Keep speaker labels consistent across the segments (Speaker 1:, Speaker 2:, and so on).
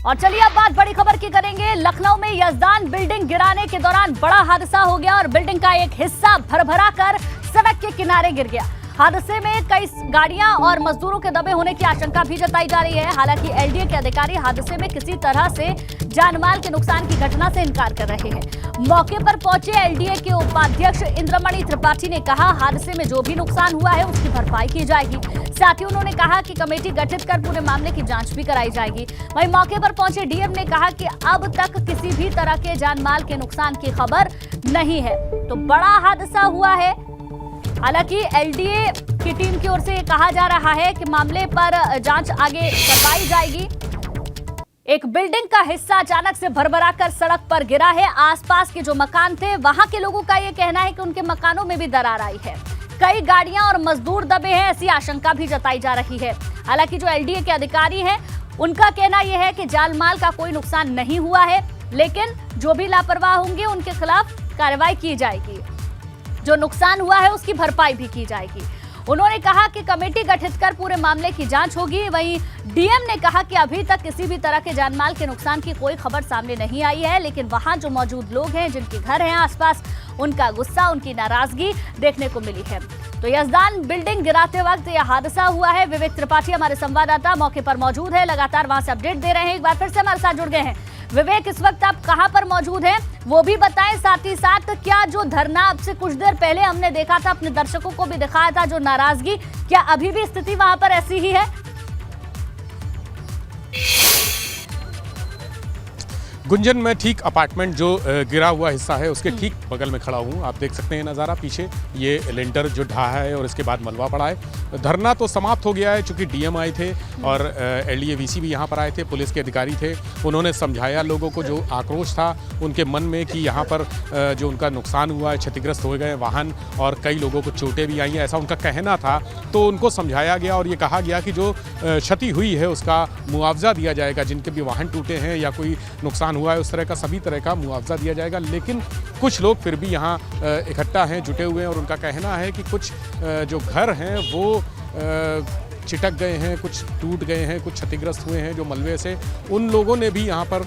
Speaker 1: और चलिए अब बात बड़ी खबर की करेंगे। लखनऊ में यजदान बिल्डिंग गिराने के दौरान बड़ा हादसा हो गया और बिल्डिंग का एक हिस्सा भरभरा कर सड़क के किनारे गिर गया। हादसे में कई गाड़ियां और मजदूरों के दबे होने की आशंका भी जताई जा रही है। हालांकि एलडीए के अधिकारी हादसे में किसी तरह से जानमाल के नुकसान की घटना से इनकार कर रहे हैं। मौके पर पहुंचे एलडीए के उपाध्यक्ष इंद्रमणि त्रिपाठी ने कहा, हादसे में जो भी नुकसान हुआ है उसकी भरपाई की जाएगी। साथ ही उन्होंने कहा कि कमेटी गठित कर पूरे मामले की जांच भी कराई जाएगी। वहीं मौके पर पहुंचे डीएम ने कहा कि अब तक किसी भी तरह के जानमाल के नुकसान की खबर नहीं है। तो बड़ा हादसा हुआ है। हालांकि एलडीए की टीम की ओर से कहा जा रहा है कि मामले पर जांच आगे करवाई जाएगी। एक बिल्डिंग का हिस्सा अचानक से भरभरा कर सड़क पर गिरा है। आसपास के जो मकान थे वहां के लोगों का यह कहना है कि उनके मकानों में भी दरार आई है। कई गाड़ियां और मजदूर दबे हैं, ऐसी आशंका भी जताई जा रही है। हालांकि जो एलडीए के अधिकारी हैं उनका कहना यह है कि जान-माल का कोई नुकसान नहीं हुआ है, लेकिन जो भी लापरवाह होंगे उनके खिलाफ कार्रवाई की जाएगी। जो नुकसान हुआ है उसकी भरपाई भी की जाएगी। उन्होंने कहा कि कमेटी गठित कर पूरे मामले की जांच होगी। वहीं डीएम ने कहा कि अभी तक किसी भी तरह के जानमाल के नुकसान की कोई खबर सामने नहीं आई है, लेकिन वहां जो मौजूद लोग हैं, जिनके घर हैं आसपास, उनका गुस्सा, उनकी नाराजगी देखने को मिली है। तो यजदान बिल्डिंग गिराते वक्त यह हादसा हुआ है। विवेक त्रिपाठी हमारे संवाददाता मौके पर मौजूद है, लगातार वहां से अपडेट दे रहे हैं। एक बार फिर से हमारे साथ जुड़ गए हैं विवेक। इस वक्त आप कहां पर मौजूद हैं वो भी बताएं, साथ ही साथ क्या जो धरना अब से कुछ देर पहले हमने देखा था, अपने दर्शकों को भी दिखाया था, जो नाराजगी, क्या अभी भी स्थिति वहां पर ऐसी ही है?
Speaker 2: गुंजन, मैं ठीक अपार्टमेंट जो गिरा हुआ हिस्सा है उसके ठीक बगल में खड़ा हूँ। आप देख सकते हैं नज़ारा पीछे, ये लेंटर जो ढहा है और इसके बाद मलबा पड़ा है। धरना तो समाप्त हो गया है चूँकि डीएम आए थे और एलडीए वीसी भी यहाँ पर आए थे, पुलिस के अधिकारी थे। उन्होंने समझाया लोगों को, जो आक्रोश था उनके मन में कि यहाँ पर जो उनका नुकसान हुआ है, क्षतिग्रस्त हो गए वाहन और कई लोगों को चोटें भी आई हैं, ऐसा उनका कहना था। तो उनको समझाया गया और ये कहा गया कि जो क्षति हुई है उसका मुआवजा दिया जाएगा। जिनके भी वाहन टूटे हैं या कोई नुकसान हुआ है उस तरह का सभी तरह का मुआवजा दिया जाएगा। लेकिन कुछ लोग फिर भी यहाँ इकट्ठा हैं, जुटे हुए हैं और उनका कहना है कि कुछ जो घर हैं वो चिटक गए हैं, कुछ टूट गए हैं, कुछ क्षतिग्रस्त हुए हैं जो मलबे से। उन लोगों ने भी यहाँ पर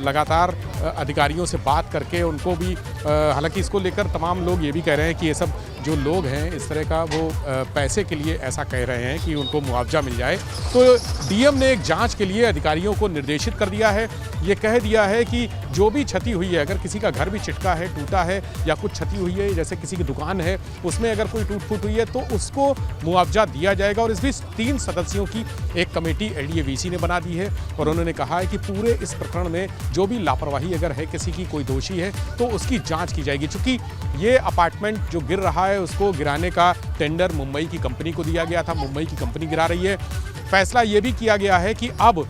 Speaker 2: लगातार अधिकारियों से बात करके उनको भी, हालांकि इसको लेकर तमाम लोग ये भी कह रहे हैं कि ये सब जो लोग हैं इस तरह का वो पैसे के लिए ऐसा कह रहे हैं कि उनको मुआवजा मिल जाए। तो डीएम ने एक जांच के लिए अधिकारियों को निर्देशित कर दिया है। ये कह दिया है कि जो भी क्षति हुई है, अगर किसी का घर भी चिटका है, टूटा है या कुछ क्षति हुई है, जैसे किसी की दुकान है उसमें अगर कोई टूट फूट हुई है तो उसको मुआवजा दिया जाएगा। और इस बीच 3 सदस्यों की एक कमेटी एलडीए वीसी ने बना दी है और उन्होंने कहा है कि पूरे इस प्रकरण में जो भी लापरवाही अगर है, किसी की कोई दोषी है तो उसकी जाँच की जाएगी। चूँकि ये अपार्टमेंट जो गिर रहा है उसको गिराने का टेंडर मुंबई की कंपनी को दिया गया था, मुंबई की कंपनी गिरा रही है। फैसला ये भी किया गया है कि अब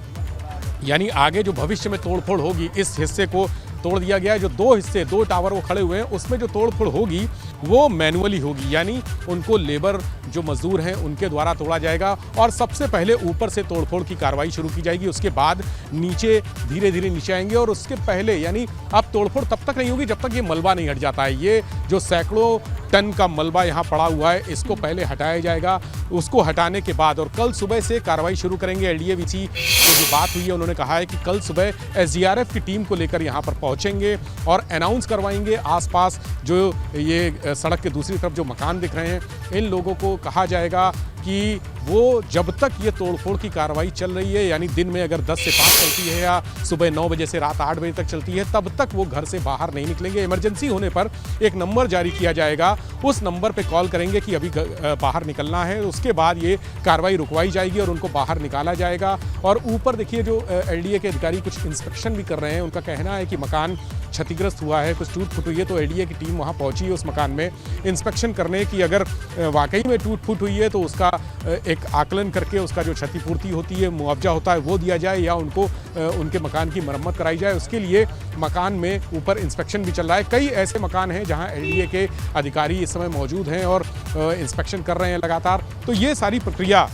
Speaker 2: यानी आगे जो भविष्य में तोड़फोड़ होगी, इस हिस्से को तोड़ दिया गया है। जो 2 हिस्से, 2 टावर वो खड़े हुए हैं, उसमें जो तोड़फोड़ होगी वो मैनुअली होगी, यानी उनको लेबर जो मजदूर हैं उनके द्वारा तोड़ा जाएगा। और सबसे पहले ऊपर से तोड़फोड़ की कार्रवाई शुरू की जाएगी, उसके बाद नीचे धीरे धीरे नीचे आएंगे। और उसके पहले यानी अब तोड़फोड़ तब तक नहीं होगी जब तक ये मलबा नहीं हट जाता है। ये जो सैकड़ों टन का मलबा यहाँ पड़ा हुआ है इसको पहले हटाया जाएगा। उसको हटाने के बाद और कल सुबह से कार्रवाई शुरू करेंगे। एलडीए वीसी की जो बात हुई है उन्होंने कहा है कि कल सुबह एसडीआरएफ की टीम को लेकर यहाँ पर पहुँचेंगे और अनाउंस करवाएंगे। आसपास जो ये सड़क के दूसरी तरफ जो मकान दिख रहे हैं, इन लोगों को कहा जाएगा कि वो जब तक ये तोड़फोड़ की कार्रवाई चल रही है, यानी दिन में अगर 10 से 5 चलती है या सुबह 9 बजे से रात 8 बजे तक चलती है, तब तक वो घर से बाहर नहीं निकलेंगे। इमरजेंसी होने पर एक नंबर जारी किया जाएगा, उस नंबर पे कॉल करेंगे कि अभी बाहर निकलना है। उसके बाद ये कार्रवाई रुकवाई जाएगी और उनको बाहर निकाला जाएगा। और ऊपर देखिए जो एलडीए के अधिकारी कुछ इंस्पेक्शन भी कर रहे हैं। उनका कहना है कि मकान क्षतिग्रस्त हुआ है, कुछ टूट फूट हुई है, तो एलडीए की टीम वहाँ पहुँची है उस मकान में इंस्पेक्शन करने की। अगर वाकई में टूट फूट हुई है तो उसका एक आकलन करके उसका जो क्षतिपूर्ति होती है, मुआवजा होता है, वो दिया जाए या उनको उनके मकान की मरम्मत कराई जाए। उसके लिए मकान में ऊपर इंस्पेक्शन भी चल रहा है। कई ऐसे मकान हैं जहां एलडीए के अधिकारी इस समय मौजूद हैं और इंस्पेक्शन कर रहे हैं लगातार। तो ये सारी प्रक्रिया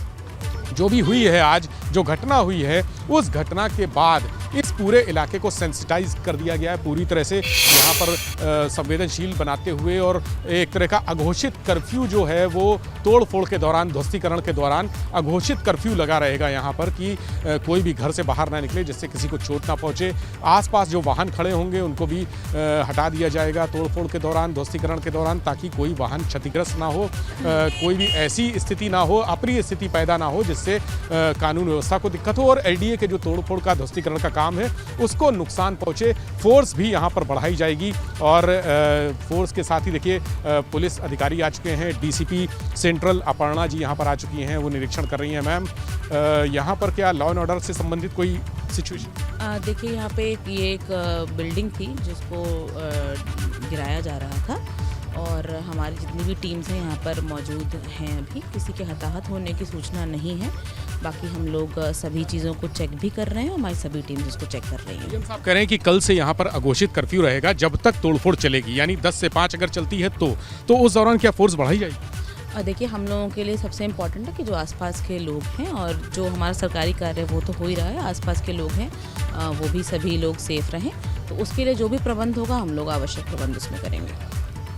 Speaker 2: जो भी हुई है, आज जो घटना हुई है उस घटना के बाद इस पूरे इलाके को सेंसिटाइज कर दिया गया है पूरी तरह से, यहाँ पर संवेदनशील बनाते हुए, और एक तरह का अघोषित कर्फ्यू जो है वो तोड़ फोड़ के दौरान, ध्वस्तीकरण के दौरान अघोषित कर्फ्यू लगा रहेगा यहाँ पर कि कोई भी घर से बाहर ना निकले जिससे किसी को चोट ना पहुँचे। आसपास जो वाहन खड़े होंगे उनको भी हटा दिया जाएगा तोड़ फोड़ के दौरान, ध्वस्तीकरण के दौरान, ताकि कोई वाहन क्षतिग्रस्त ना हो, कोई भी ऐसी स्थिति ना हो, अप्रिय स्थिति पैदा ना हो जिससे कानून व्यवस्था को दिक्कत हो और एलडीए के जो तोड़फोड़ का, ध्वस्तीकरण का काम है उसको नुकसान पहुंचे। फोर्स भी यहां पर बढ़ाई जाएगी और फोर्स के साथ ही देखिए पुलिस अधिकारी आ चुके हैं। डीसीपी सेंट्रल अपर्णा जी यहां पर आ चुकी हैं, वो निरीक्षण कर रही हैं। मैम, यहां पर क्या लॉ एंड ऑर्डर से संबंधित कोई सिचुएशन?
Speaker 3: देखिए, यहाँ पे ये एक बिल्डिंग थी जिसको गिराया जा रहा था और हमारी जितनी भी टीम्स हैं यहाँ पर मौजूद हैं। अभी किसी के हताहत होने की सूचना नहीं है। बाकी हम लोग सभी चीज़ों को चेक भी कर रहे हैं, हमारी सभी टीम्स इसको चेक कर रही हैं।
Speaker 2: साहब कह रहे हैं कि कल से यहाँ पर अघोषित कर्फ्यू रहेगा जब तक तोड़फोड़ चलेगी, यानी 10 से 5 अगर चलती है तो उस दौरान क्या फोर्स बढ़ाई जाएगी?
Speaker 3: देखिए, हम लोगों के लिए सबसे इम्पॉर्टेंट है कि जो आसपास के लोग हैं और जो हमारा सरकारी कार्य वो तो हो ही रहा है, आसपास के लोग हैं वो भी सभी लोग सेफ रहें, तो उसके लिए जो भी प्रबंध होगा हम लोग आवश्यक प्रबंध उसमें करेंगे।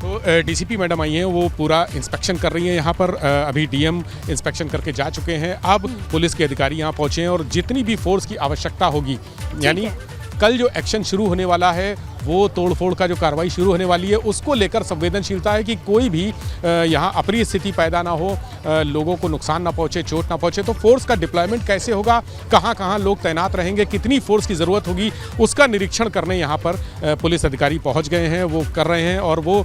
Speaker 2: तो डीसीपी मैडम आई हैं, वो पूरा इंस्पेक्शन कर रही हैं यहाँ पर। अभी डीएम इंस्पेक्शन करके जा चुके हैं, अब पुलिस के अधिकारी यहाँ पहुँचे हैं और जितनी भी फोर्स की आवश्यकता होगी, यानी कल जो एक्शन शुरू होने वाला है वो तोड़फोड़ का जो कार्रवाई शुरू होने वाली है उसको लेकर संवेदनशीलता है कि कोई भी यहाँ अप्रिय स्थिति पैदा ना हो, लोगों को नुकसान ना पहुँचे, चोट ना पहुँचे। तो फोर्स का डिप्लॉयमेंट कैसे होगा, कहाँ कहाँ लोग तैनात रहेंगे, कितनी फोर्स की ज़रूरत होगी, उसका निरीक्षण करने यहाँ पर पुलिस अधिकारी पहुँच गए हैं, वो कर रहे हैं और वो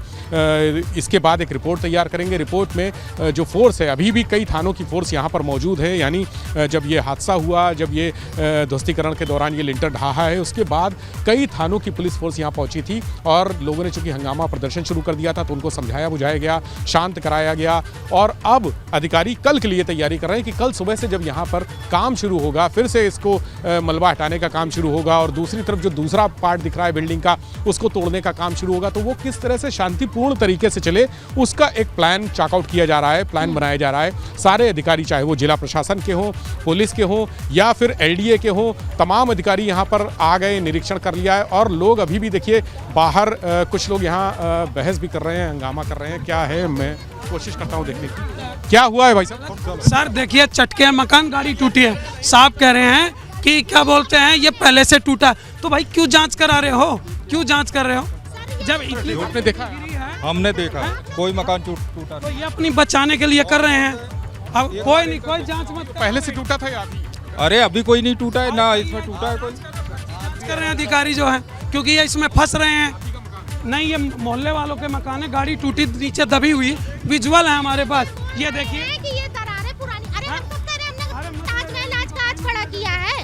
Speaker 2: इसके बाद एक रिपोर्ट तैयार करेंगे। रिपोर्ट में जो फोर्स है, अभी भी कई थानों की फोर्स यहाँ पर मौजूद है, यानी जब ये हादसा हुआ, जब ये ध्वस्तीकरण के दौरान ये लिंटर ढहा है, उसके बाद कई थानों की पुलिस फोर्स पहुंची थी और लोगों ने चूंकि हंगामा प्रदर्शन शुरू कर दिया था तो उनको समझाया बुझाया गया, शांत कराया गया और अब अधिकारी कल के लिए तैयारी कर रहे हैं कि कल सुबह से जब यहाँ पर काम शुरू होगा, फिर से इसको मलबा हटाने का काम शुरू होगा और दूसरी तरफ जो दूसरा पार्ट दिख रहा है बिल्डिंग का, उसको तोड़ने का काम शुरू होगा। तो वो किस तरह से शांतिपूर्ण तरीके से चले उसका एक प्लान चॉकआउट किया जा रहा है, प्लान बनाया जा रहा है। सारे अधिकारी, चाहे वो जिला प्रशासन के हों, पुलिस के हों या फिर एलडीए के हों, तमाम अधिकारी यहाँ पर आ गए, निरीक्षण कर लिया है और लोग अभी भी देखिए बाहर कुछ लोग यहाँ बहस भी कर रहे हैं, हंगामा कर रहे हैं। क्या है, मैं कोशिश करता हूँ देखने की क्या हुआ है भाई साहब।
Speaker 4: सर देखिए, चटके मकान, गाड़ी टूटी है, साहब कह रहे हैं कि क्या बोलते हैं ये पहले से टूटा, तो भाई क्यों जांच करा रहे हो, क्यों जांच कर रहे हो? जब इतनी
Speaker 2: आपने देखा,
Speaker 5: हमने देखा कोई मकान टूटा
Speaker 4: तो ये अपनी बचाने के लिए कर रहे हैं। अब कोई नहीं, कोई जांच मत
Speaker 2: पहले से टूटा था या अभी?
Speaker 5: अरे अभी कोई नहीं टूटा है ना, इसमें टूटा है कोई
Speaker 4: कर रहे हैं अधिकारी जो है, क्योंकि ये इसमें फंस रहे हैं। नहीं, ये मोहल्ले वालों के मकान है, गाड़ी टूटी नीचे दबी हुई, विजुअल है हमारे पास, ये देखिए
Speaker 6: कि ये दरारें पुरानी। अरे हम कब कह रहे हैं, हमने ताजमहल आज का आज खड़ा किया है।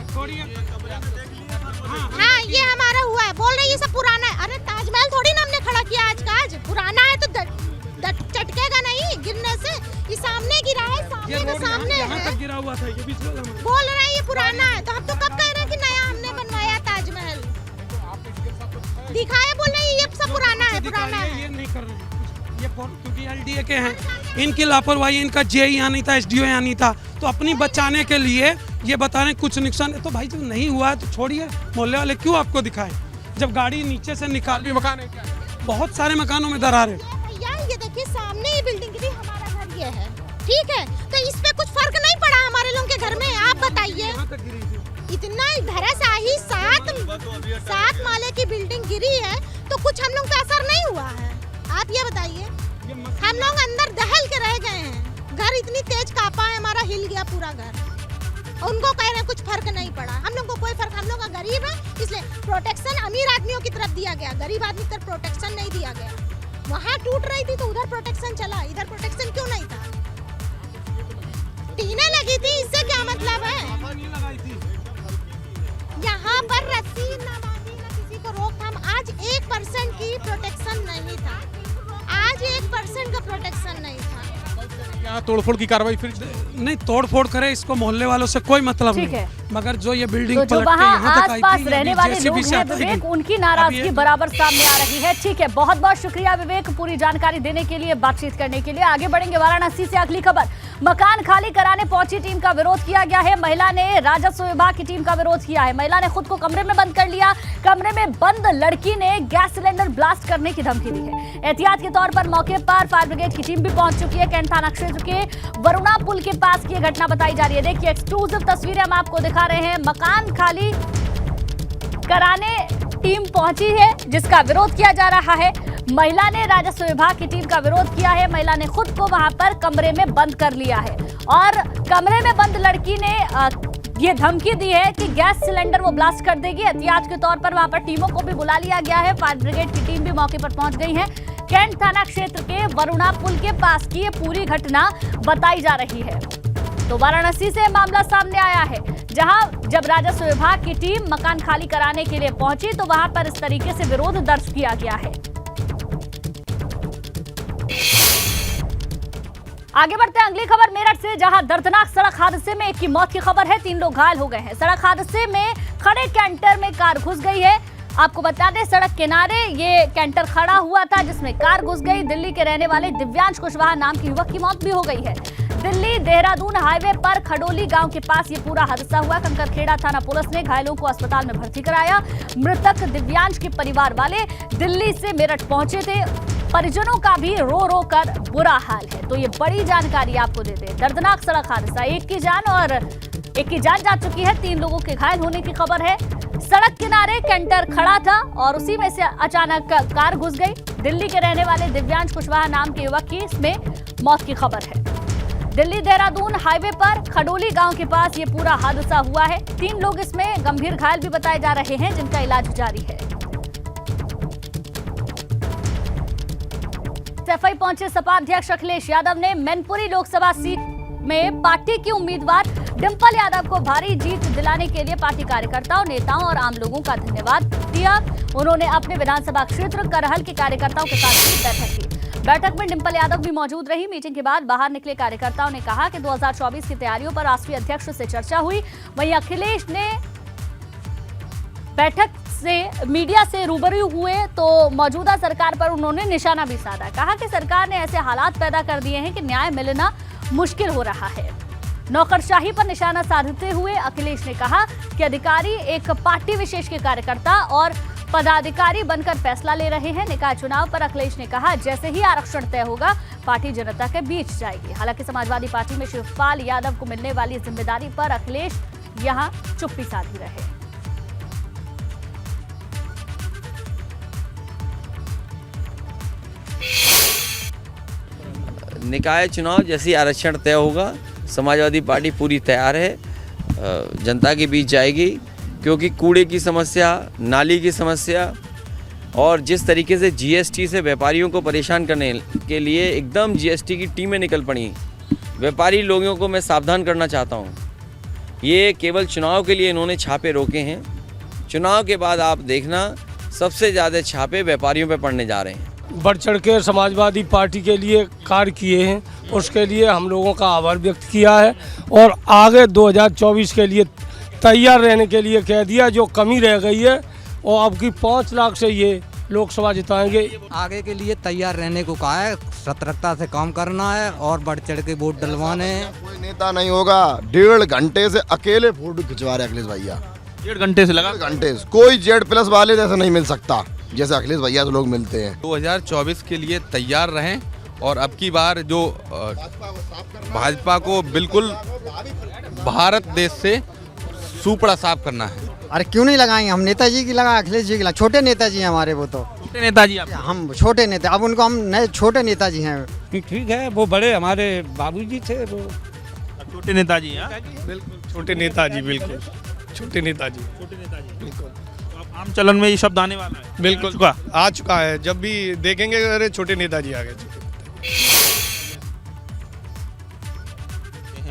Speaker 6: हाँ, ये हमारा हुआ है, बोल रहे ये सब पुराना है। अरे ताजमहल थोड़ी ना हमने खड़ा किया आज का आज, पुराना है तो चटकेगा नहीं गिरने से। ये सामने गिरा है, सामने का सामने है,
Speaker 4: गिरा हुआ था, ये विजुअल है।
Speaker 6: बोल रहे हैं ये पुराना है, तो हम तो कब कह रहे हैं कि नया हमने बनवाया ताजमहल, दिखाया, बोल रहे हैं ये सब पुराना है, पुराना है।
Speaker 4: ये नहीं कर रहे हैं, ये क्योंकि एलडीए के हैं, इनकी लापरवाही, इनका जे यहाँ नहीं था, एसडीओ यहाँ नहीं था, तो अपनी बचाने के लिए ये बता रहे हैं कुछ नुकसान है। तो भाई जब नहीं हुआ है तो छोड़िए, मोहल्ले वाले क्यों आपको दिखाएं? जब गाड़ी नीचे से निकाल,
Speaker 2: मकान है क्या?
Speaker 4: बहुत सारे मकानों में दरार है।
Speaker 6: भैया ये देखिए, सामने ही बिल्डिंग गिरी, हमारा घर ये है, ठीक है, तो इस पे कुछ फर्क नहीं पड़ा हमारे लोगों के घर में। आप बताइए, इतना धराशाही 7 माले की बिल्डिंग गिरी है तो कुछ हम लोग पे असर नहीं हुआ है? आप ये बताइए, हम लोग अंदर दहल के रह गए हैं, घर इतनी तेज कांपा है, हमारा हिल गया पूरा घर। उनको कह रहे हैं कुछ फर्क नहीं पड़ा, हम लोग को कोई फर्क, हम लोग का गरीब है इसलिए प्रोटेक्शन अमीर आदमियों की तरफ दिया गया, गरीब आदमी की तरफ प्रोटेक्शन नहीं दिया गया। वहाँ टूट रही थी तो उधर प्रोटेक्शन चला, इधर प्रोटेक्शन क्यों नहीं था? टीने लगी थी, इससे क्या मतलब है? यहाँ पर रस्सी न बांधी, न किसी को रोकथाम। आज 1% की प्रोटेक्शन नहीं था, आज 1% का प्रोटेक्शन नहीं था।
Speaker 2: यहाँ तोड़फोड़ की कार्रवाई फिर
Speaker 4: नहीं, तोड़फोड़ करे इसको मोहल्ले वालों से कोई मतलब
Speaker 1: ठीक
Speaker 4: नहीं,
Speaker 1: है।
Speaker 4: मगर जो ये बिल्डिंग
Speaker 1: तो जो
Speaker 4: पलट के
Speaker 1: वहाँ
Speaker 4: यहाँ तक आई
Speaker 1: आसपास
Speaker 4: थी, ये
Speaker 1: रहने
Speaker 4: अभी
Speaker 1: वाले
Speaker 4: JCB
Speaker 1: लोग
Speaker 4: से
Speaker 1: हैं
Speaker 4: हटेगी।
Speaker 1: विवेक, उनकी
Speaker 4: अब
Speaker 1: नाराजगी
Speaker 4: ये-
Speaker 1: बराबर सामने आ रही है। ठीक है, बहुत बहुत शुक्रिया विवेक पूरी जानकारी देने के लिए, बातचीत करने के लिए। आगे बढ़ेंगे वाराणसी से अगली खबर। मकान खाली कराने पहुंची टीम का विरोध किया गया है। महिला ने राजस्व विभाग की टीम का विरोध किया है। महिला ने खुद को कमरे में बंद कर लिया। कमरे में बंद लड़की ने गैस सिलेंडर ब्लास्ट करने की धमकी दी है। एहतियात के तौर पर मौके पर फायर ब्रिगेड की टीम भी पहुंच चुकी है। कैंट थाना क्षेत्र के वरुणा पुल के पास की घटना बताई जा रही है। देखिए, एक्सक्लूसिव तस्वीरें हम आपको दिखा रहे हैं। मकान खाली कराने टीम पहुंची है जिसका विरोध किया जा रहा है। महिला ने राजस्व विभाग की टीम का विरोध किया है। महिला ने खुद को वहां पर कमरे में बंद कर लिया है और कमरे में बंद लड़की ने ये धमकी दी है कि गैस सिलेंडर वो ब्लास्ट कर देगी। एहतियात के तौर पर वहां पर टीमों को भी बुला लिया गया है। फायर ब्रिगेड की टीम भी मौके पर पहुंच गई है। कैंट थाना क्षेत्र के वरुणा पुल के पास की ये पूरी घटना बताई जा रही है। तो वाराणसी से मामला सामने आया है, जहां जब राजस्व विभाग की टीम मकान खाली कराने के लिए पहुंची तो वहां पर इस तरीके से विरोध दर्ज किया गया है। आगे बढ़ते हैं अगली खबर मेरठ से, जहां दर्दनाक सड़क हादसे में एक की मौत की खबर है। 3 लोग घायल हो गए हैं। सड़क हादसे में खड़े कैंटर में कार घुस गई है। आपको बता दें, सड़क किनारे ये कैंटर खड़ा हुआ था जिसमें कार घुस गई। दिल्ली के रहने वाले दिव्यांश कुशवाहा नाम के युवक की मौत भी हो गई है। दिल्ली देहरादून हाईवे पर खडोली गांव के पास ये पूरा हादसा हुआ। कंकरखेड़ा थाना पुलिस ने घायलों को अस्पताल में भर्ती कराया। मृतक दिव्यांश के परिवार वाले दिल्ली से मेरठ पहुंचे थे। परिजनों का भी रो रो कर बुरा हाल है। तो ये बड़ी जानकारी आपको देते हैं। दर्दनाक सड़क हादसा, एक की जान जा चुकी है, 3 लोगों के घायल होने की खबर है। सड़क किनारे कैंटर खड़ा था और उसी में से अचानक कार घुस गई। दिल्ली के रहने वाले दिव्यांश कुशवाहा नाम के युवक की इसमें मौत की खबर है। दिल्ली देहरादून हाईवे पर खडोली गांव के पास ये पूरा हादसा हुआ है। 3 लोग इसमें गंभीर घायल भी बताए जा रहे हैं जिनका इलाज जारी है। सफाई पहुंचे सपा अध्यक्ष अखिलेश यादव ने मैनपुरी लोकसभा सीट में पार्टी की उम्मीदवार डिंपल यादव को भारी जीत दिलाने के लिए पार्टी कार्यकर्ताओं, नेताओं और आम लोगों का धन्यवाद दिया। उन्होंने अपने विधानसभा क्षेत्र करहल के कार्यकर्ताओं के साथ भी बैठक की। बैठक में डिंपल यादव भी मौजूद रही। मीटिंग के बाद बाहर निकले कार्यकर्ताओं ने कहा कि 2024 की तैयारियों पर राष्ट्रीय अध्यक्ष से चर्चा हुई। वहीं अखिलेश ने बैठक से मीडिया से रूबरू हुए तो मौजूदा सरकार पर उन्होंने निशाना भी साधा। कहा कि सरकार ने ऐसे हालात पैदा कर दिए हैं कि न्याय मिलना मुश्किल हो रहा है। नौकरशाही पर निशाना साधते हुए अखिलेश ने कहा कि अधिकारी एक पार्टी विशेष के कार्यकर्ता और पदाधिकारी बनकर फैसला ले रहे हैं। निकाय चुनाव पर अखिलेश ने कहा, जैसे ही आरक्षण तय होगा पार्टी जनता के बीच जाएगी। हालांकि समाजवादी पार्टी में शिवपाल यादव को मिलने वाली जिम्मेदारी पर अखिलेश यहां चुप्पी साधी रहे।
Speaker 7: निकाय चुनाव जैसे ही आरक्षण तय होगा समाजवादी पार्टी पूरी तैयार है, जनता के बीच जाएगी। क्योंकि कूड़े की समस्या, नाली की समस्या और जिस तरीके से जीएसटी से व्यापारियों को परेशान करने के लिए एकदम जीएसटी की टीमें निकल पड़ी। व्यापारी लोगों को मैं सावधान करना चाहता हूँ, ये केवल चुनाव के लिए इन्होंने छापे रोके हैं। चुनाव के बाद आप देखना सबसे ज़्यादा छापे व्यापारियों पे पड़ने जा रहे हैं।
Speaker 8: बढ़ चढ़ के समाजवादी पार्टी के लिए कार्य किए हैं, उसके लिए हम लोगों का आभार व्यक्त किया है और आगे 2024 के लिए तैयार रहने के लिए कह दिया। जो कमी रह गई है और अब की 5 लाख से ये लोकसभा जिताएंगे।
Speaker 9: आगे के लिए तैयार रहने को कहा है, सतर्कता से काम करना है और बढ़ चढ़ के वोट डलवाने हैं।
Speaker 10: कोई नेता नहीं होगा, 1.5 घंटे से अकेले फोटो खिंचवा रहे अखिलेश भैया।
Speaker 5: 1.5 घंटे से लगा
Speaker 10: 1.5 घंटे से कोई Z+ वाले जैसे नहीं मिल सकता जैसे अखिलेश भैया से लोग मिलते हैं।
Speaker 5: 2024 के लिए तैयार रहें और अब की बार जो भाजपा को बिल्कुल भारत देश से सुपड़ा साफ करना है।
Speaker 9: अरे क्यों नहीं लगाएंगे, हम नेताजी की लगा, अखिलेश जी की लगा। छोटे नेताजी हैं हमारे, वो तो
Speaker 5: छोटे नेताजी आप,
Speaker 9: हम छोटे नेता, अब उनको हम नए छोटे नेताजी हैं।
Speaker 4: ठीक है, वो बड़े हमारे बाबूजी थे, वो
Speaker 5: छोटे नेताजी हैं।
Speaker 8: बिल्कुल छोटे नेताजी, बिल्कुल छोटे नेताजी,
Speaker 5: बिल्कुल। तो अब आम चलन में ये शब्द आने वाला है,
Speaker 8: बिल्कुल आ चुका है। जब भी देखेंगे अरे छोटे नेताजी आ गए।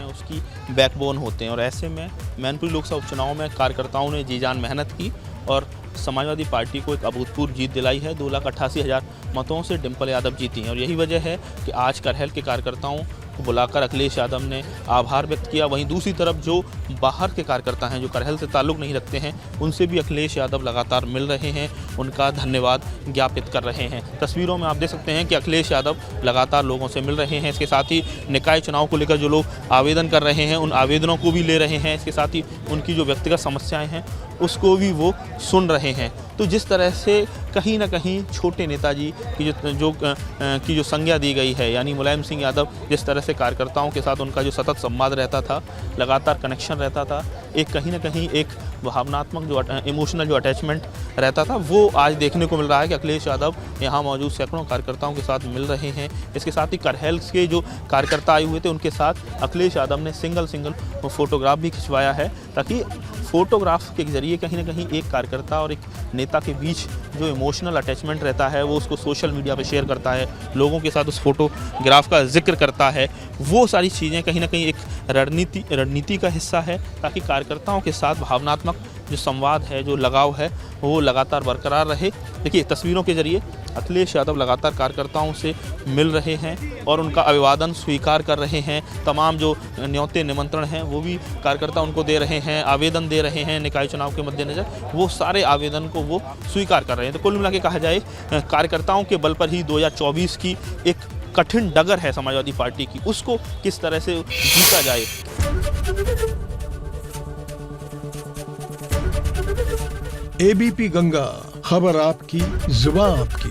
Speaker 11: उसकी बैकबोन होते हैं और ऐसे में मैनपुरी लोकसभा उपचुनाव में कार्यकर्ताओं ने जी जान मेहनत की और समाजवादी पार्टी को एक अभूतपूर्व जीत दिलाई है। 2,88,000 मतों से डिंपल यादव जीती हैं और यही वजह है कि आज करहल के कार्यकर्ताओं को बुलाकर अखिलेश यादव ने आभार व्यक्त किया। वहीं दूसरी तरफ जो बाहर के कार्यकर्ता हैं, जो करहल से ताल्लुक़ नहीं रखते हैं, उनसे भी अखिलेश यादव लगातार मिल रहे हैं, उनका धन्यवाद ज्ञापित कर रहे हैं। तस्वीरों में आप देख सकते हैं कि अखिलेश यादव लगातार लोगों से मिल रहे हैं। इसके साथ ही निकाय चुनाव को लेकर जो लोग आवेदन कर रहे हैं, उन आवेदनों को भी ले रहे हैं। इसके साथ ही उनकी जो व्यक्तिगत समस्याएं हैं उसको भी वो सुन रहे हैं। तो जिस तरह से कहीं ना कहीं छोटे नेताजी की जो संज्ञा दी गई है, यानी मुलायम सिंह यादव जिस तरह से कार्यकर्ताओं के साथ उनका जो सतत संवाद रहता था, लगातार कनेक्शन रहता था, एक कहीं ना कहीं एक भावनात्मक जो इमोशनल जो अटैचमेंट रहता था, वो आज देखने को मिल रहा है कि अखिलेश यादव यहाँ मौजूद सैकड़ों कार्यकर्ताओं के साथ मिल रहे हैं। इसके साथ ही करहल के जो कार्यकर्ता आए हुए थे उनके साथ अखिलेश यादव ने सिंगल फोटोग्राफ भी खिंचवाया है, ताकि फोटोग्राफ के जरिए कहीं ना कहीं एक कार्यकर्ता और एक नेता के बीच जो इमोशनल अटैचमेंट रहता है वो उसको सोशल मीडिया पे शेयर करता है, लोगों के साथ उस फोटोग्राफ का जिक्र करता है। वो सारी चीज़ें कहीं ना कहीं एक रणनीति का हिस्सा है, ताकि कार्यकर्ताओं के साथ भावनात्मक जो संवाद है, जो लगाव है, वो लगातार बरकरार रहे। देखिए तस्वीरों के जरिए अखिलेश यादव लगातार कार्यकर्ताओं से मिल रहे हैं और उनका अभिवादन स्वीकार कर रहे हैं। तमाम जो न्योते निमंत्रण हैं वो भी कार्यकर्ता उनको दे रहे हैं, आवेदन दे रहे हैं निकाय चुनाव के मद्देनज़र, वो सारे आवेदन को वो स्वीकार कर रहे हैं। तो कुल मिला के कहा जाए कार्यकर्ताओं के बल पर ही 2024 की एक कठिन डगर है समाजवादी पार्टी की, उसको किस तरह से जीता जाए।
Speaker 12: एबीपी गंगा, खबर आपकी, जुबान आपकी।